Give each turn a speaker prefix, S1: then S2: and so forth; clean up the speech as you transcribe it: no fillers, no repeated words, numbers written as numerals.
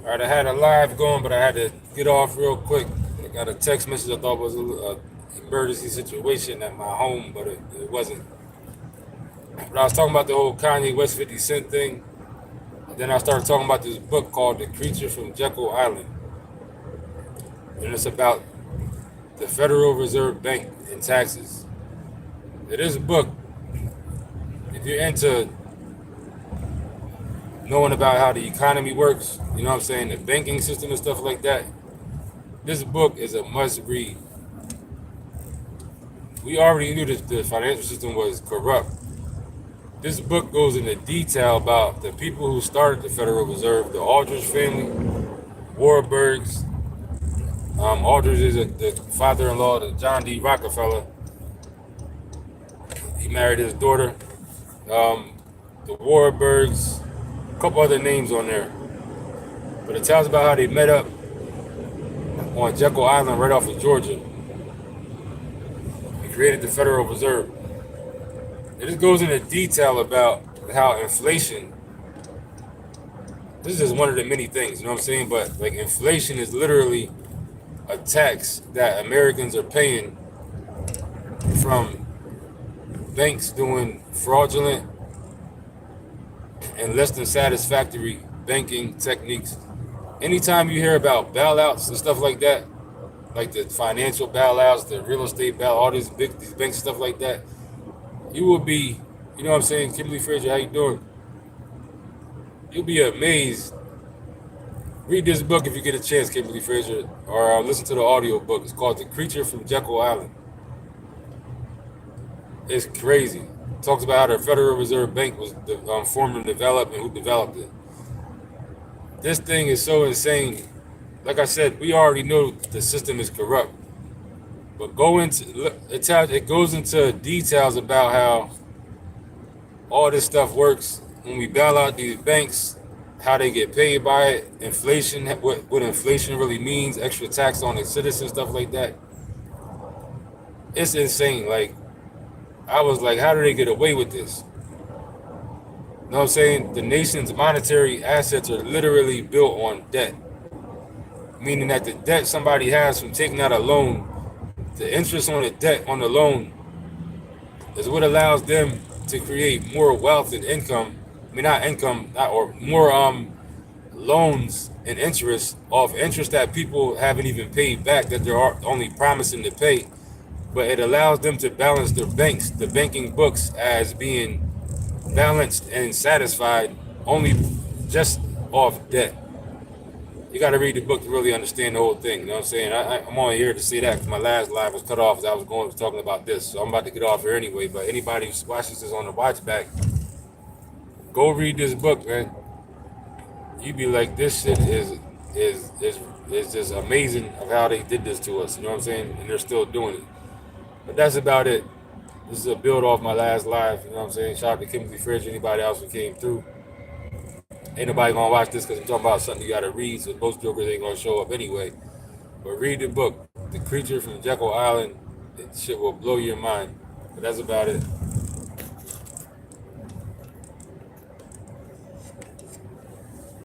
S1: All right, I had a live going, but I had to get off real quick. I got a text message I thought was a emergency situation at my home, but it wasn't. But I was talking about the whole Kanye West 50 Cent thing. And then I started talking about this book called The Creature from Jekyll Island. And it's about the Federal Reserve Bank and taxes. It is a book. If you're into knowing about how the economy works, you know what I'm saying, the banking system and stuff like that, this book is a must read. We already knew that the financial system was corrupt. This book goes into detail about the people who started the Federal Reserve, the Aldrich family, Warburgs. Aldrich is the father-in-law to John D. Rockefeller. He married his daughter. The Warburgs, a couple other names on there. But it tells about how they met up on Jekyll Island right off of Georgia. He created the Federal Reserve. It just goes into detail about how inflation, this is just one of the many things, you know what I'm saying? But like inflation is literally a tax that Americans are paying from banks doing fraudulent and less than satisfactory banking techniques. Anytime you hear about bailouts and stuff like that, like the financial bailouts, the real estate bailout, all these banks and stuff like that, you will be, you know what I'm saying, Kimberly Frazier, how you doing? You'll be amazed. Read this book if you get a chance, Kimberly Frazier, or listen to the audio book. It's called The Creature from Jekyll Island. It's crazy. It talks about how the Federal Reserve Bank was formed and developed and who developed it. This thing is so insane. Like I said, we already know the system is corrupt. But it goes into details about how all this stuff works when we bail out these banks, how they get paid by it, inflation, what inflation really means, extra tax on the citizens, stuff like that. It's insane. Like, I was like, how do they get away with this? You know what I'm saying? The nation's monetary assets are literally built on debt, meaning that the debt somebody has from taking out a loan, the interest on the debt on the loan is what allows them to create more wealth and income. I mean, not income, or more loans and interest off interest that people haven't even paid back, that they're only promising to pay. But it allows them to balance their banks, the banking books, as being balanced and satisfied only just off debt. You got to read the book to really understand the whole thing. You know what I'm saying? I'm only here to say that because my last live was cut off as I was talking about this. So I'm about to get off here anyway. But anybody who watches this on the watch back, go read this book, man. You be like, this shit is just amazing of how they did this to us. You know what I'm saying? And they're still doing it. But that's about it. This is a build off my last live. You know what I'm saying? Shout out to Kimberly Fridge, anybody else who came through. Ain't nobody gonna watch this because I'm talking about something you gotta read, so most jokers ain't gonna show up anyway. But read the book, The Creature from Jekyll Island. It shit will blow your mind. But that's about it.